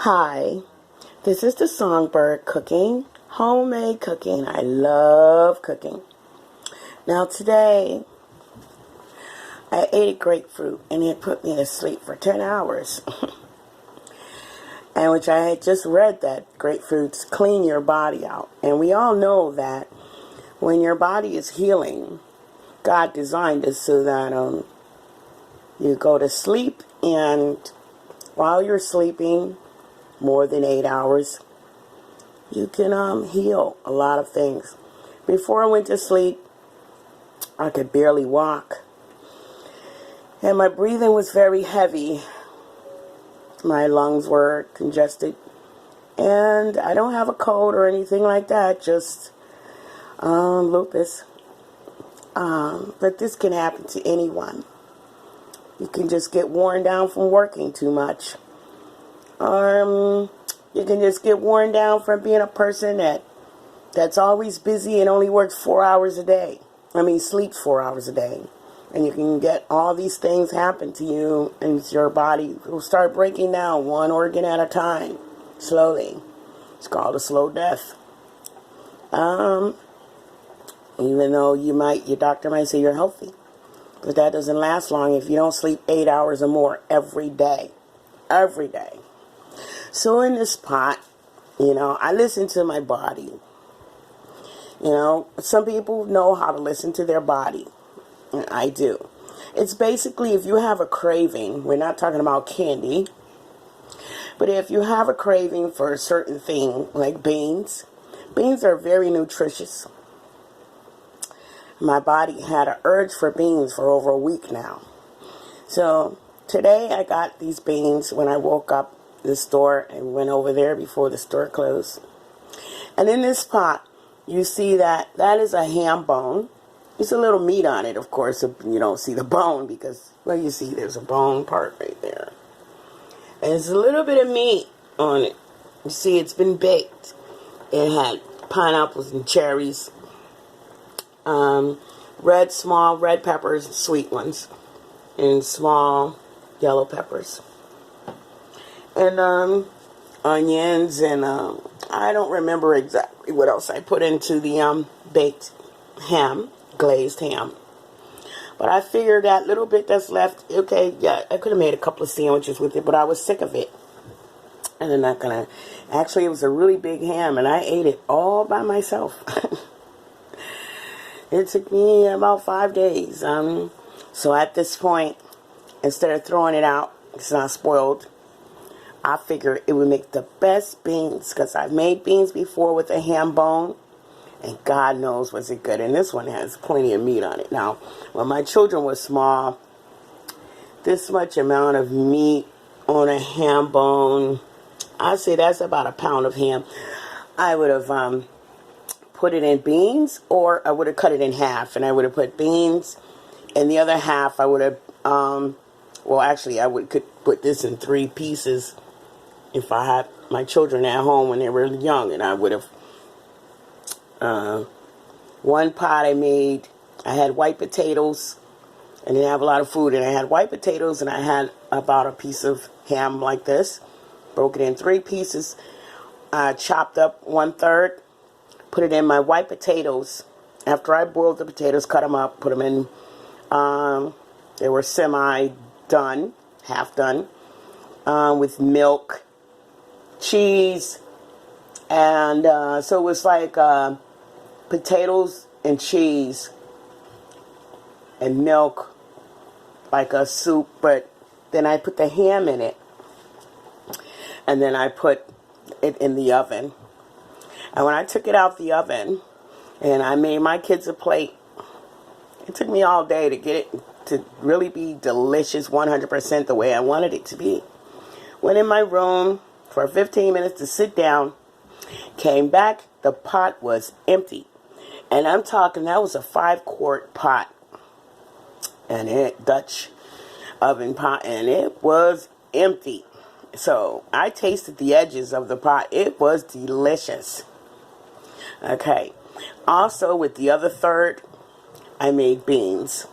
Hi, this is the Songbird cooking, homemade cooking. I love cooking. Now today, I ate a grapefruit and it put me to sleep for 10 hours. And which I had just read that grapefruits clean your body out. And we all know that when your body is healing, God designed it so that you go to sleep, and while you're sleeping more than 8 hours, you can heal a lot of things. Before I went to sleep, I could barely walk, and my breathing was very heavy. My lungs were congested, and I don't have a cold or anything like that, just lupus. But this can happen to anyone. You can just get worn down from working too much. You can just get worn down from being a person that's always busy and only works 4 hours a day. Sleeps 4 hours a day. And you can get all these things happen to you, and your body will start breaking down one organ at a time, slowly. It's called a slow death. Even though your doctor might say you're healthy, but that doesn't last long if you don't sleep 8 hours or more every day. Every day. So in this pot, I listen to my body. Some people know how to listen to their body. And I do. It's basically, if you have a craving, we're not talking about candy, but if you have a craving for a certain thing, like beans are very nutritious. My body had an urge for beans for over a week now. So today I got these beans when I woke up the store and went over there before the store closed. And in this pot, you see that is a ham bone. There's a little meat on it, of course. You don't see the bone because, well, you see there's a bone part right there. And there's a little bit of meat on it. You see it's been baked. It had pineapples and cherries. Small red peppers, sweet ones, and small yellow peppers, and onions, and I don't remember exactly what else I put into the baked ham, glazed ham. But I figured that little bit that's left, okay, yeah, I could have made a couple of sandwiches with it, but I was sick of it. And I'm not gonna. Actually, it was a really big ham, and I ate it all by myself. It took me about 5 days. So at this point, instead of throwing it out, it's not spoiled, I figured it would make the best beans, because I've made beans before with a ham bone, and God knows was it good. And this one has plenty of meat on it. Now, when my children were small, this much amount of meat on a ham bone, I'd say that's about a pound of ham. I would have put it in beans, or I would have cut it in half, and I would have put beans, and the other half I would have, could put this in 3 pieces if I had my children at home when they were young, and I would have, one pot I had white potatoes, and didn't have a lot of food, and I had white potatoes, and I had about a piece of ham like this, broke it in 3 pieces, chopped up 1/3, put it in my white potatoes. After I boiled the potatoes, cut them up, put them in, they were semi-done, half done, with milk, cheese, and so it was like potatoes and cheese and milk, like a soup, but then I put the ham in it, and then I put it in the oven. And when I took it out the oven, and I made my kids a plate, it took me all day to get it to really be delicious, 100% the way I wanted it to be. Went in my room for 15 minutes to sit down, came back, the pot was empty. And I'm talking, that was a 5-quart pot, and Dutch oven pot, and it was empty. So I tasted the edges of the pot. It was delicious. Okay, also with the other third, I made beans.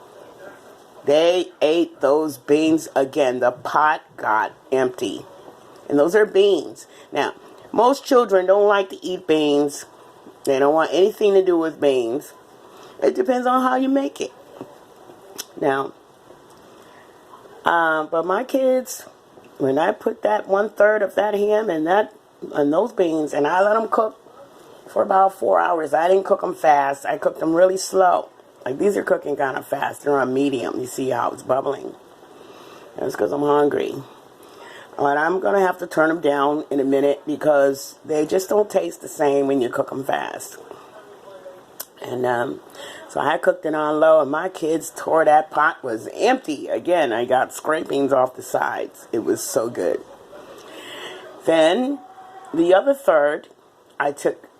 They ate those beans again. The pot got empty. And those are beans. Now, most children don't like to eat beans. They don't want anything to do with beans. It depends on how you make it. Now, but my kids, when I put that 1/3 of that ham and those beans, and I let them cook for about 4 hours. I didn't cook them fast. I cooked them really slow. Like, these are cooking kind of fast. They're on medium. You see how it's bubbling. That's because I'm hungry. But I'm going to have to turn them down in a minute because they just don't taste the same when you cook them fast. And so I cooked it on low, and my kids tore that pot was empty. Again, I got scrapings off the sides. It was so good. Then the other third, I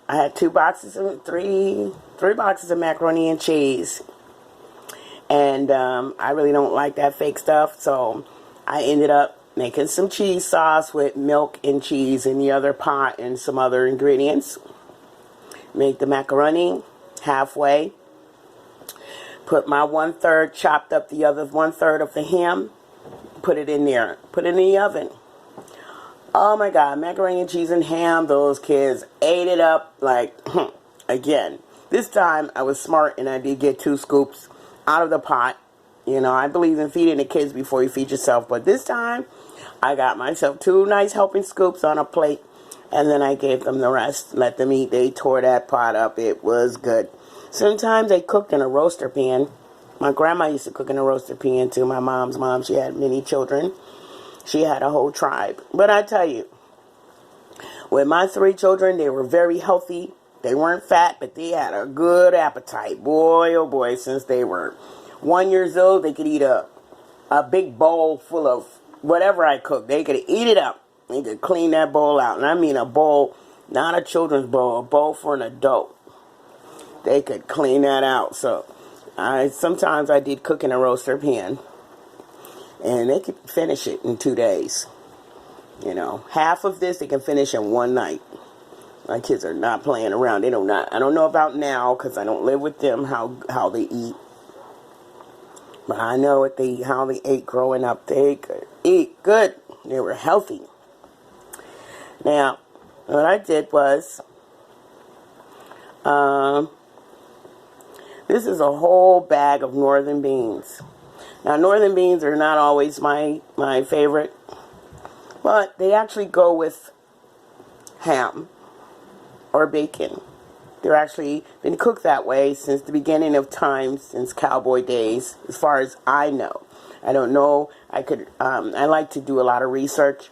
had three boxes of macaroni and cheese. And I really don't like that fake stuff, so I ended up making some cheese sauce with milk and cheese in the other pot and some other ingredients. Make the macaroni halfway. Put my 1/3, chopped up the other 1/3 of the ham. Put it in there. Put it in the oven. Oh my God, macaroni and cheese and ham, those kids ate it up like, again. This time I was smart and I did get 2 scoops out of the pot. You know, I believe in feeding the kids before you feed yourself. But this time I got myself 2 nice helping scoops on a plate. And then I gave them the rest. Let them eat. They tore that pot up. It was good. Sometimes they cooked in a roaster pan. My grandma used to cook in a roaster pan too. My mom's mom, she had many children. She had a whole tribe. But I tell you, with my 3 children, they were very healthy. They weren't fat, but they had a good appetite. Boy, oh boy, since they were 1 year old, they could eat a big bowl full of whatever I cooked. They could eat it up. They could clean that bowl out. And I mean a bowl, not a children's bowl, a bowl for an adult. They could clean that out. So sometimes I did cook in a roaster pan. And they could finish it in 2 days. You know, half of this they can finish in one night. My kids are not playing around. I don't know about now because I don't live with them how they eat. But I know how they ate growing up. They could eat good. They were healthy. Now, what I did was, this is a whole bag of northern beans. Now, northern beans are not always my favorite, but they actually go with ham or bacon. They're actually been cooked that way since the beginning of time, since cowboy days, as far as I know. I don't know. I like to do a lot of research.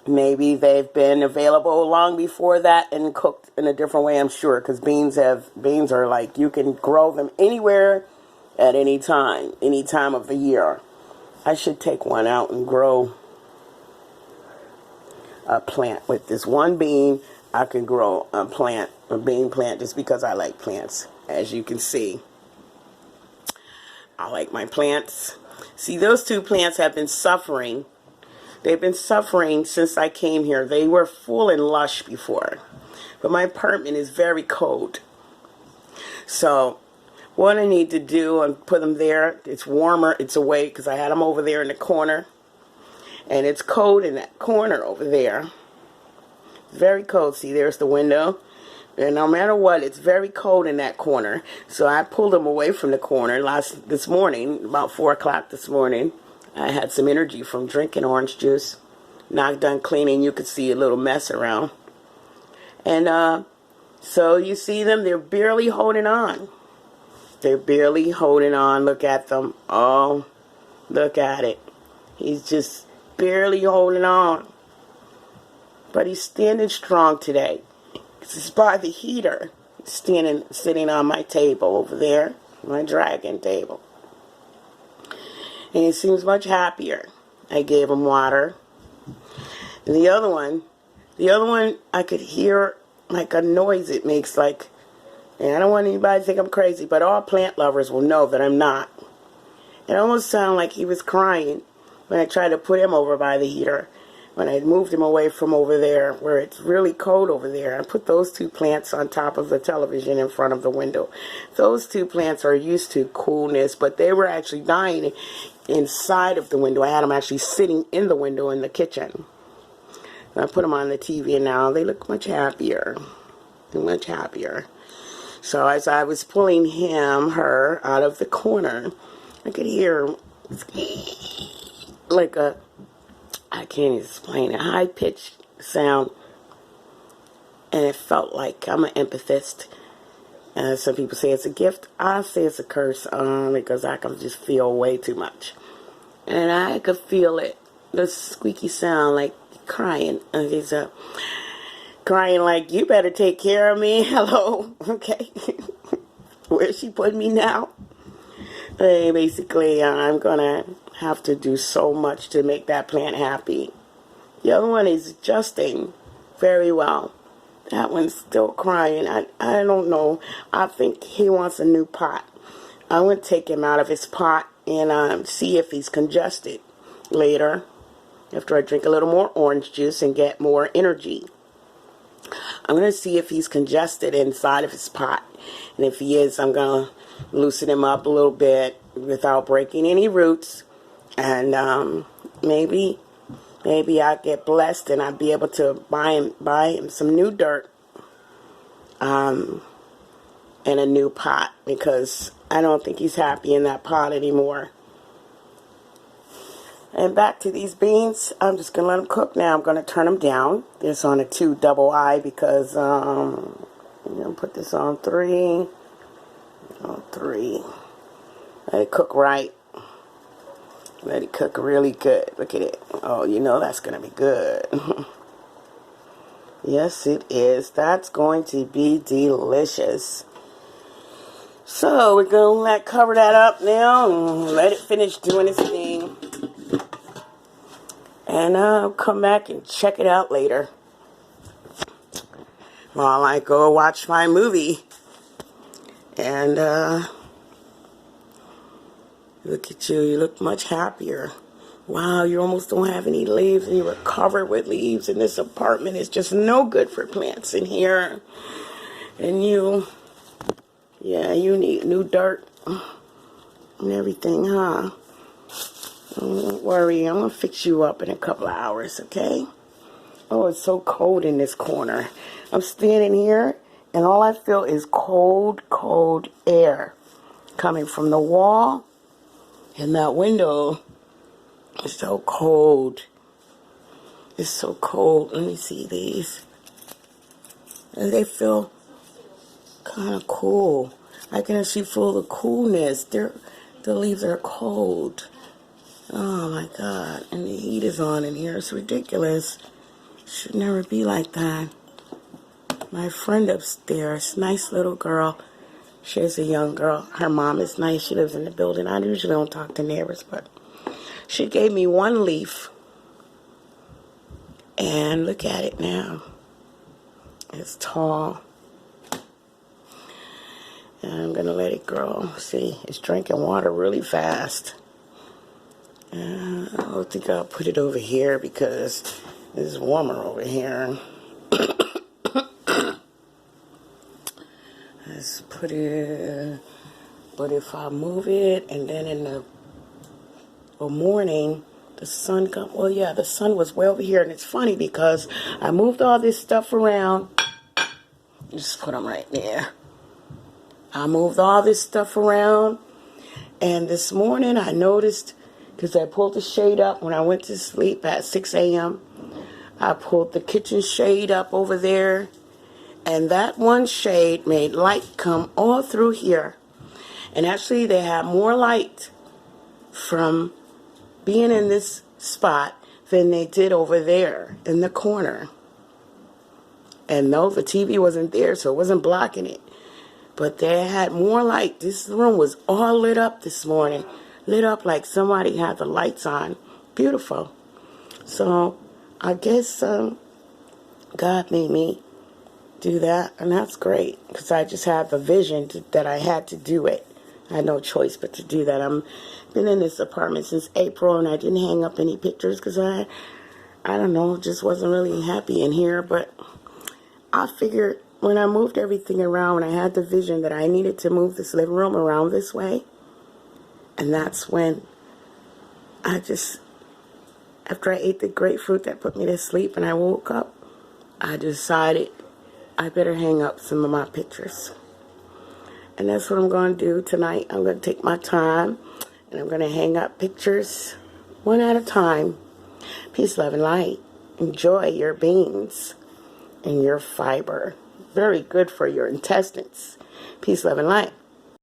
Maybe they've been available long before that and cooked in a different way, I'm sure, because beans are like, you can grow them anywhere at any time of the year. I should take one out and grow a plant. With this one bean, I can grow a bean plant, just because I like plants. As you can see, I like my plants. See, those 2 plants have been suffering. They've been suffering since I came here. They were full and lush before, but my apartment is very cold. So what I need to do and put them there, it's warmer, it's away, because I had them over there in the corner, and it's cold in that corner over there. Very cold. See, there's the window, and no matter what, it's very cold in that corner. So I pulled them away from the corner this morning, about 4 o'clock this morning. I had some energy from drinking orange juice. Not done cleaning, you could see a little mess around. And so you see them, they're barely holding on. They're barely holding on. Look at them. Oh, look at it. He's just barely holding on. But he's standing strong today. He's by the heater. Sitting on my table over there. My dragon table. And he seems much happier. I gave him water. And the other one, I could hear like a noise it makes, like, and I don't want anybody to think I'm crazy, but all plant lovers will know that I'm not. It almost sounded like he was crying when I tried to put him over by the heater. When I moved him away from over there, where it's really cold over there, I put those 2 plants on top of the television in front of the window. Those 2 plants are used to coolness, but they were actually dying inside of the window. I had them actually sitting in the window in the kitchen. I put them on the TV, and now they look much happier. They're much happier. So as I was pulling her out of the corner, I could hear like I can't explain it, high-pitched sound. And it felt like, I'm an empathist. Some people say it's a gift. I say it's a curse because I can just feel way too much. And I could feel it. The squeaky sound, like crying. And he's crying like, you better take care of me. Hello. Okay. Where's she putting me now? Basically, I'm going to have to do so much to make that plant happy. The other one is adjusting very well. That one's still crying. I don't know. I think he wants a new pot. I'm going to take him out of his pot and see if he's congested later, after I drink a little more orange juice and get more energy. I'm going to see if he's congested inside of his pot. And if he is, I'm going to loosen him up a little bit without breaking any roots. And maybe I'll get blessed and I'll be able to buy him some new dirt and a new pot, because I don't think he's happy in that pot anymore. And back to these beans. I'm just going to let them cook now. I'm going to turn them down. It's on a 2 double I because I'm going to put this on 3. On 3. Let it cook right. Let it cook really good. Look at it. Oh, you know that's going to be good. Yes, it is. That's going to be delicious. So we're going to cover that up now and let it finish doing its thing. And I'll come back and check it out later while I go watch my movie. And look at you. You look much happier. Wow, you almost don't have any leaves, and you were covered with leaves, and this apartment is just no good for plants in here. And you need new dirt and everything, huh? Don't worry, I'm going to fix you up in a couple of hours, okay? Oh, it's so cold in this corner. I'm standing here, and all I feel is cold, cold air coming from the wall and that window. It's so cold. It's so cold. Let me see these. And they feel kind of cool. I can actually feel the coolness. The leaves are cold. Oh my God. And the heat is on in here. It's ridiculous. Should never be like that. My friend upstairs, nice little girl. She's a young girl. Her mom is nice. She lives in the building. I usually don't talk to neighbors, but she gave me one leaf. And look at it now. It's tall. And I'm going to let it grow. See, it's drinking water really fast. I think I'll put it over here because it's warmer over here. Let's put it, but if I move it and then in the morning, the sun comes, well, yeah, the sun was way over here. And it's funny because I moved all this stuff around. Just put them right there. I moved all this stuff around. And this morning I noticed, because I pulled the shade up when I went to sleep at 6 a.m. I pulled the kitchen shade up over there. And that one shade made light come all through here. And actually they had more light from being in this spot than they did over there in the corner. And no, the TV wasn't there, so it wasn't blocking it. But they had more light. This room was all lit up this morning. Lit up like somebody had the lights on. Beautiful. So I guess God made me do that, and that's great, because I just had the vision that I had to do it. I had no choice but to do that. I've been in this apartment since April, and I didn't hang up any pictures because I don't know, just wasn't really happy in here. But I figured when I moved everything around, when I had the vision that I needed to move this living room around this way, and that's when I just After I ate the grapefruit that put me to sleep and I woke up, I decided I better hang up some of my pictures. And that's what I'm going to do tonight. I'm going to take my time and I'm going to hang up pictures one at a time. Peace, love, and light. Enjoy your beans and your fiber. Very good for your intestines. Peace, love, and light.